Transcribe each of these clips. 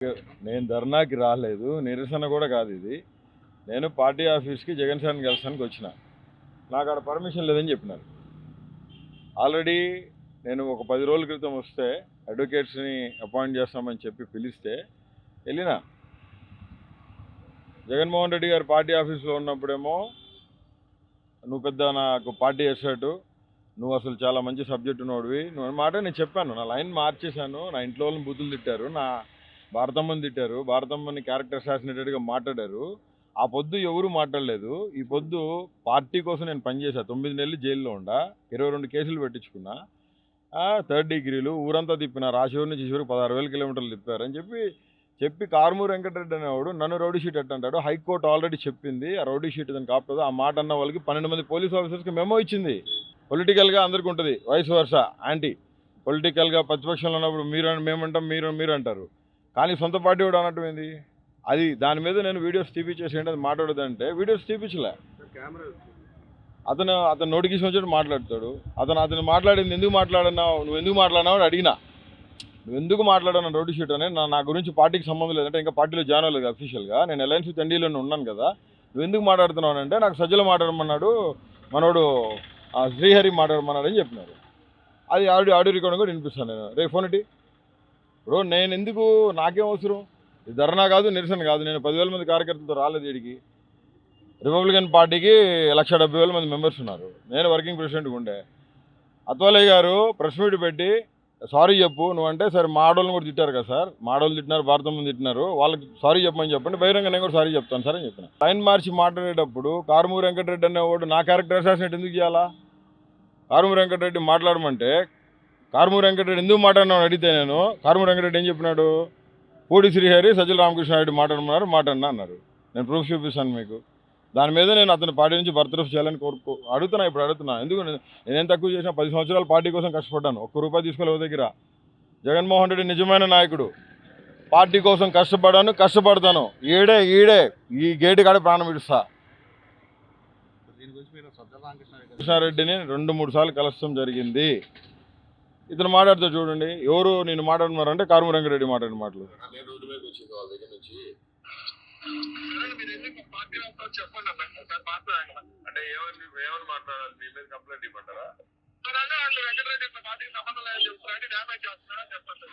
నేను ధర్నాకి రాలేదు, నిరసన కూడా కాదు ఇది. నేను పార్టీ ఆఫీస్కి జగన్ సార్ని కలిసానికి వచ్చిన. నాకు అక్కడ పర్మిషన్ లేదని చెప్పినారు. ఆల్రెడీ నేను ఒక 10 రోజుల క్రితం వస్తే అడ్వకేట్స్ని అపాయింట్ చేస్తామని చెప్పి పిలిస్తే వెళ్ళినా. జగన్మోహన్ రెడ్డి గారు పార్టీ ఆఫీస్లో ఉన్నప్పుడేమో నువ్వు పెద్ద నాకు పార్టీ చేసాడు, నువ్వు అసలు చాలా మంచి సబ్జెక్టు నోడివి, నువ్వు మాట నేను చెప్పాను. నా లైన్ మార్చేశాను. నా ఇంట్లో వాళ్ళని బూతులు తిట్టారు, నా భారతమ్మని తిట్టారు, భారతమ్మని క్యారెక్టర్ అసాసినేటెడ్గా మాట్లాడారు. ఆ పొద్దు ఎవరు మాట్లాడలేదు. ఈ పొద్దు పార్టీ కోసం నేను పనిచేశా. 9 నెలలు జైల్లో ఉండా, 22 కేసులు పెట్టించుకున్నా, 3rd డిగ్రీలు, ఊరంతా తిప్పిన, రాశివరి నుంచి చివరికి 16,000 కిలోమీటర్లు తిప్పారని చెప్పి కారుమూరి వెంకటరెడ్డి అనేవాడు నన్ను రౌడీ షీట్ అంటాడు. హైకోర్టు ఆల్రెడీ చెప్పింది ఆ రౌడీ షీట్ దానికి కాపుతుంది. ఆ మాట అన్న వాళ్ళకి 12 మంది పోలీస్ ఆఫీసర్స్కి మెమో ఇచ్చింది. పొలిటికల్గా అందరికీ ఉంటుంది, వైస్ వర్సా యాంటీ పొలిటికల్గా ప్రతిపక్షంలో ఉన్నప్పుడు మేమంటాం, మీరు అంటారు. కానీ సొంత పార్టీ కూడా అనటం ఏంది? అది దాని మీద నేను వీడియోస్ తీపిచ్చేసేయండి, అది మాట్లాడదంటే వీడియోస్ తీపించలే. అతను నోటికి వచ్చినట్టు మాట్లాడతాడు. అతను మాట్లాడింది ఎందుకు మాట్లాడినావు, నువ్వు ఎందుకు మాట్లాడినావు అని అడిగినా. నువ్వు ఎందుకు మాట్లాడాను రౌడీ షీట్ అని, నా గురించి పార్టీకి సంబంధం లేదంటే, ఇంకా పార్టీలో జాయిన్ అవ్వలేదు అఫీషియల్గా, నేను అలయన్స్ విత్ ఎన్డీలోనే ఉన్నాను కదా, నువ్వు ఎందుకు మాట్లాడుతున్నావు అంటే నాకు సజ్జలు మాట్లాడమన్నాడు, మనోడు శ్రీహరి మాట్లాడమన్నాడు అని చెప్పినారు. అది ఆడియో రికార్డింగ్ కూడా వినిపిస్తాను నేను. రేపు ఫోన్ ఇటీ. ఇప్పుడు నేను ఎందుకు, నాకేం అవసరం? ఇది ధర్నా కాదు, నిరసన కాదు. నేను 10,000 మంది కార్యకర్తలతో రాలేదు వీడికి. రిపబ్లికన్ పార్టీకి 1,70,000 మంది మెంబర్స్ ఉన్నారు. నేను వర్కింగ్ ప్రెసిడెంట్గా ఉండే. అత్వాలయ్య గారు ప్రెస్ మీట్ పెట్టి సారీ చెప్పు నువ్వంటే, సరే మా ఆడోళ్ళని కూడా తిట్టారు కదా సార్, మా ఆడోళ్ళు తిట్టినారు, భారతమ్మని తిట్టినారు, వాళ్ళకి సారీ చెప్పమని చెప్పండి, బహిరంగ నేను కూడా సారీ చెప్తాను సార్ అని చెప్పిన. లైన్ మార్చి మాట్లాడేటప్పుడు కారుమూరి వెంకటరెడ్డి అనేవాడు నా క్యారెక్టర్ అసాసినేట్ ఎందుకు చేయాలా? కారుమూరి వెంకటరెడ్డి మాట్లాడమంటే కారుమూరి వెంకటరెడ్డి ఎందుకు మాట్లాడినావు అడిగితే, నేను కారుమూరి వెంకటరెడ్డి ఏం చెప్పినాడు, పూడి శ్రీహరి సజ్జల రామకృష్ణారెడ్డి మాట్లాడినా అన్నారు. నేను ప్రూఫ్ చూపిస్తాను మీకు. దాని మీద నేను అతని పార్టీ నుంచి బర్తరఫ్ చేయాలని ఇప్పుడు అడుగుతున్నా. ఎందుకు నేనేం తక్కువ చేసినా 10 సంవత్సరాలు పార్టీ కోసం కష్టపడ్డాను, ₹1 తీసుకోలేవు దగ్గర. జగన్మోహన్ రెడ్డి నిజమైన నాయకుడు. పార్టీ కోసం కష్టపడతాను. ఈడే ఈ గేటు కాడ ప్రాణం విడుస్తా. కృష్ణారెడ్డిని 2-3 సార్లు కలసడం జరిగింది. ఇతను మాట్లాడుతూ చూడండి, ఎవరు నేను మాట్లాడుతున్నారంటే కారుమూరి వెంకటరెడ్డి మాట్లాడిన మాటలు. చెప్పండి అంటే ఏమని మాట్లాడాలి, మీ మీద కంప్లైంట్ ఇవ్వమంటారా? వెంకటరెడ్డి పార్టీకి సంబంధం లేదని చెప్తారంటే డ్యామేజ్ చేస్తున్నారా చెప్పండి.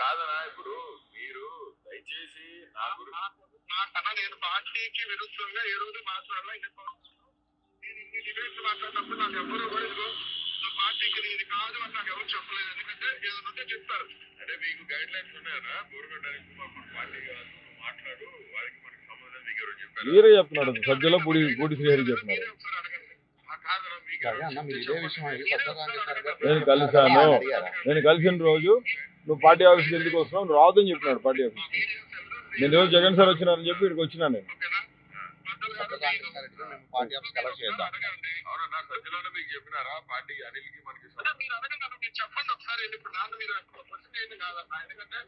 కాదనా, ఇప్పుడు మీరు దయచేసి నాకన్నా నేను పార్టీకి విరుద్ధంగా ఏ రోజు మాట్లాడాలా, ఇన్ని డిబేట్స్ మాట్లాడినప్పుడు నాకు ఎవరు కూడా పార్టీకి ఇది కాదు అని నాకు ఎవరు చెప్పలేదు. ఎందుకంటే ఏదైనా ఉంటే చెప్తారు. అంటే మీకు గైడ్ లైన్స్ ఉన్నాయనా, గవర్నమెంట్ పార్టీ కాదు మాట్లాడు, వారికి మనకి సంబంధం దగ్గర చెప్పారు. మీరే చెప్తున్నారు, సజ్జలో పూడి శ్రీహరి చెప్తున్నారు. నేను కలిసిన రోజు నువ్వు పార్టీ ఆఫీస్కి ఎందుకు వస్తున్నావు, నువ్వు రావద్దని చెప్పినాడు పార్టీ ఆఫీస్కి. నేను రోజు జగన్ సార్ వచ్చినారని చెప్పి ఇక్కడికి వచ్చినా. నేను మీకు చెప్పినారా పార్టీ అనిల్కి మనకి చెప్పండి ఒకసారి. ఇప్పుడు నాకు మీరు క్వశ్చన్ చేయండి కాదన్నా, ఎందుకంటే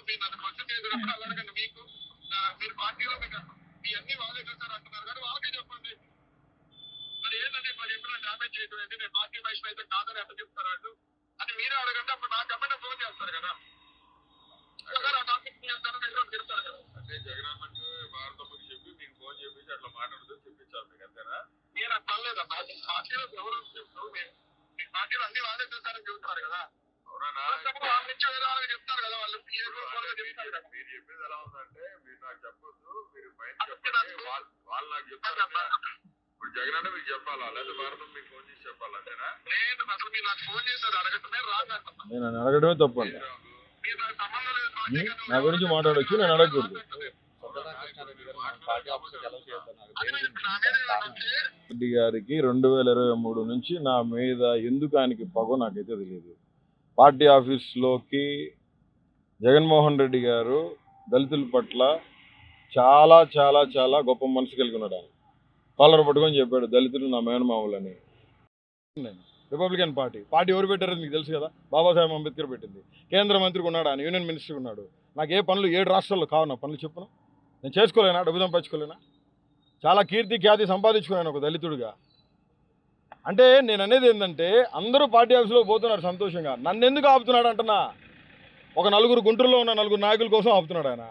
మీరు నన్ను క్వశ్చన్ చేసినప్పుడు అలాగండి. మీకు మీరు పార్టీలో మీకు మీ అన్ని వాళ్ళే చూసారు అంటున్నారు కానీ వాళ్ళకే చెప్పండి. మరి ఏంటంటే ఇప్పుడు చెప్పిన డ్యామేజ్ చేయడం ఏంటి, నేను పార్టీ వైస్ అయితే కాదని ఎంత చెప్తారు వాళ్ళు అని మీరే అడగండి. అప్పుడు నాకు ఎమ్మెల్యే ఫోన్ చేస్తారు కదా, ఆ టాపిక్ చెప్తారు కదా. అంటే జగన్మోహన్కి భారతమ్మకి చెప్పి మీకు ఫోన్ చేపించి అట్లా మాట్లాడుతూ చెప్పించారు మీకు, అంతేనా? నేను అట్లా లేదన్నా, పార్టీలో ఎవరు చెప్తారు, మీ పార్టీలో అన్ని వాళ్ళే చూసారని చెబుతున్నారు కదా. వాళ్ళ నుంచి వేరే వాళ్ళకి చెప్తారు కదా, వాళ్ళు చెప్తారు కదా. మీరు చెప్పేది ఎలా ఉందంటే, మీరు నాకు చెప్పొద్దు, మీరు బయట చెప్పండి, వాళ్ళు నాకు చెప్తారు. ఇప్పుడు జగన్ అంటే మీకు చెప్పాలా, లేదా భారతం మీకు ఫోన్ చేసి చెప్పాలా, అంతేనా? లేదు, అసలు మీరు నాకు ఫోన్ చేశారు అడగటమే రాదంటున్నా. నేను అడగడమే తప్పండి. మీరు నాకు సంబంధం లేదు, నా గురించి మాట్లాడొచ్చు, నేను అడగకూడదు. రెడ్డి గారికి 2023 నుంచి నా మీద ఎందుకు ఆయనకి పగో నాకైతే తెలియదు. పార్టీ ఆఫీస్లోకి జగన్మోహన్ రెడ్డి గారు దళితుల పట్ల చాలా చాలా చాలా గొప్ప మనసు కలిగి ఉన్నాడు. ఆయన కాలర్ పట్టుకొని చెప్పాడు, దళితులు నా మేనమావులని. రిపబ్లికన్ పార్టీ ఎవరు పెట్టారో మీకు తెలుసు కదా, బాబాసాహెబ్ అంబేద్కర్ పెట్టింది. కేంద్ర మంత్రికి ఉన్నాడు, ఆయన యూనియన్ మినిస్టర్ ఉన్నాడు. నాకు ఏ పనులు 7 రాష్ట్రాల్లో కావు, నా పనులు చెప్పును, నేను చేసుకోలేనా, డబ్బు సంపాదించుకోలేనా? చాలా కీర్తి ఖ్యాతి సంపాదించుకున్నాను ఒక దళితుడిగా. అంటే నేను అనేది ఏంటంటే, అందరూ పార్టీ ఆఫీస్లో పోతున్నారు సంతోషంగా, నన్ను ఎందుకు ఆపుతున్నాడు అంటున్నా. ఒక నలుగురు గుంటూరులో ఉన్న నలుగురు నాయకుల కోసం ఆపుతున్నాడు ఆయన.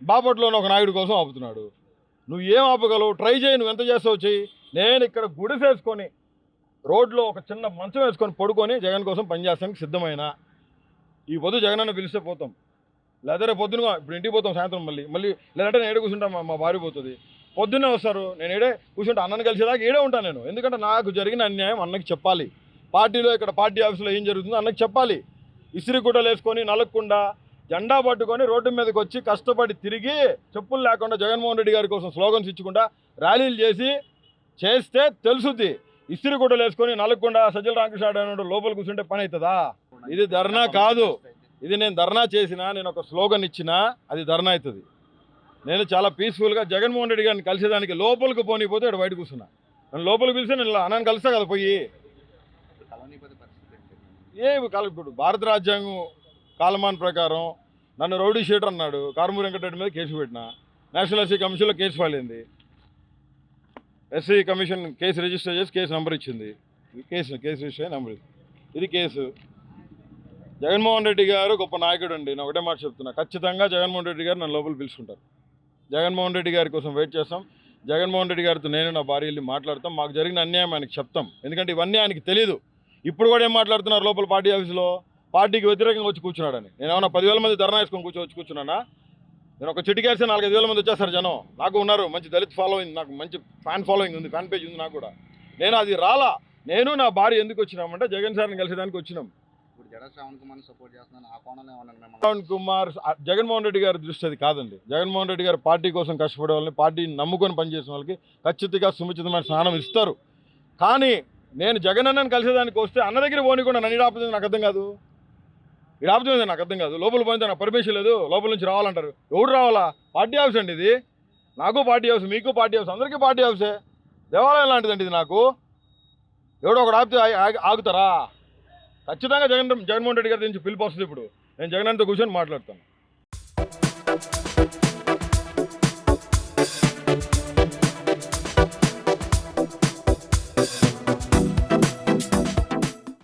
బాపట్లో ఉన్న ఒక నాయకుడి కోసం ఆపుతున్నాడు. నువ్వు ఏం ఆపగలవు? ట్రై చేయి, నువ్వు ఎంత చేస్తావు చెయ్యి. నేను ఇక్కడ గుడిసేసుకొని రోడ్లో ఒక చిన్న మంచం వేసుకొని పడుకొని జగన్ కోసం పనిచేస్తానికి సిద్ధమైన. ఈ పొద్దు జగన్ అన్న పిలిస్తే పోతాం, లేదా రేపు పొద్దున ఇప్పుడు ఇంటికి పోతాం సాయంత్రం మళ్ళీ లేదంటే నేను ఏడే కూర్చుంటాం, మా భార్య పోతుంది. పొద్దున్నే వస్తారు, నేను ఏడే కూర్చుంటే అన్నను కలిసేదాకా ఏడే ఉంటాను నేను. ఎందుకంటే నాకు జరిగిన అన్యాయం అన్నకి చెప్పాలి. పార్టీలో ఇక్కడ పార్టీ ఆఫీస్లో ఏం జరుగుతుందో అన్నకి చెప్పాలి. ఇసిరి గుడ్డలు వేసుకొని నలగకుండా జెండా పట్టుకొని రోడ్డు మీదకి వచ్చి కష్టపడి తిరిగి చెప్పులు లేకుండా జగన్మోహన్ రెడ్డి గారి కోసం స్లోగన్స్ ఇచ్చకుండా ర్యాలీలు చేస్తే తెలుసుద్ది. ఇసిరి గుడ్డలు వేసుకొని నలగకుండా సజ్జల రామకృష్ణ లోపల కూర్చుంటే పని అవుతుందా? ఇది ధర్నా కాదు. ఇది నేను ధర్నా చేసినా, నేను ఒక స్లోగన్ ఇచ్చినా అది ధర్నా అవుతుంది. నేను చాలా పీస్ఫుల్గా జగన్మోహన్ రెడ్డి గారిని కలిసేదానికి లోపలికి పోనీపోతే ఇక్కడ బయట కూర్చున్నా. నన్ను లోపలికి పిలిస్తే నేను అన్నని కలుస్తా కదా పోయి. ఇప్పుడు భారత రాజ్యాంగం కాలమాన్ ప్రకారం నన్ను రౌడీ షీటర్ అన్నాడు. కారుమూరి వెంకటరెడ్డి మీద కేసు పెట్టినా. నేషనల్ ఎస్సీ కమిషన్లో కేసు ఫైల్ అయింది. ఎస్సీ కమిషన్ కేసు రిజిస్టర్ చేసి కేసు నెంబర్ ఇచ్చింది. కేసు రిజిస్టర్ అయ్యే నెంబర్ ఇది కేసు. జగన్మోహన్ రెడ్డి గారు గొప్ప నాయకుడు అండి. నేను ఒకటే మాట చెప్తున్నా, ఖచ్చితంగా జగన్మోహన్ రెడ్డి గారు నన్ను లోపల పిలుచుకుంటారు. జగన్మోహన్ రెడ్డి గారి కోసం వెయిట్ చేస్తాం. జగన్మోహన్ రెడ్డి గారితో నేను నా భార్య వెళ్ళి మాట్లాడతాం. మాకు జరిగిన అన్యాయం ఆయనకి చెప్తాం. ఎందుకంటే ఇవన్నీ ఆయనకి తెలియదు. ఇప్పుడు కూడా ఏం మాట్లాడుతున్నారు లోపల పార్టీ ఆఫీసులో, పార్టీకి వ్యతిరేకంగా వచ్చి కూర్చున్నాడని. నేను ఏమన్నా 10,000 మంది ధర్నా వేసుకొని వచ్చి కూర్చున్నానా? నేను ఒక చిటికేస్తే 4-5 మంది వచ్చేస్తారు జనం. నాకు ఉన్నారు మంచి దళిత్ ఫాలోయింగ్, నాకు మంచి ఫ్యాన్ ఫాలోయింగ్ ఉంది, ఫ్యాన్ పేజ్ ఉంది నాకు కూడా. నేను అది రాలా. నేను నా భార్య ఎందుకు వచ్చినామంటే జగన్ సార్ని కలిసేదానికి వచ్చినాం. శ్రావణ్ కుమార్ జగన్మోహన్ రెడ్డి గారి దృష్టి అది కాదండి. జగన్మోహన్ రెడ్డి గారు పార్టీ కోసం కష్టపడే వాళ్ళని, పార్టీని నమ్ముకొని పనిచేసిన వాళ్ళకి ఖచ్చితంగా సుముచితమైన స్థానం ఇస్తారు. కానీ నేను జగన్ అన్నని కలిసేదానికి వస్తే అన్న దగ్గర పోనీ కూడా నన్ను ఆపుతుంది, నాకు అర్థం కాదు. ఇది ఆపుతుంది నాకు అర్థం కాదు. లోపల పోయితే నాకు పర్మిషన్ లేదు, లోపల నుంచి రావాలంటారు. ఎవరు రావాలా? పార్టీ ఆఫీస్ అండి ఇది. నాకు పార్టీ హౌస్, మీకు పార్టీ హౌస్, అందరికీ పార్టీ హౌసే. దేవాలయం లాంటిదండి ఇది. నాకు ఎవడో ఒకడు ఆపితే ఆగుతారా? ఖచ్చితంగా జగన్మోహన్ రెడ్డి గారి నుంచి పిలుపు వస్తుంది. ఇప్పుడు నేను జగన్ అన్నతో కూర్చొని మాట్లాడతాను.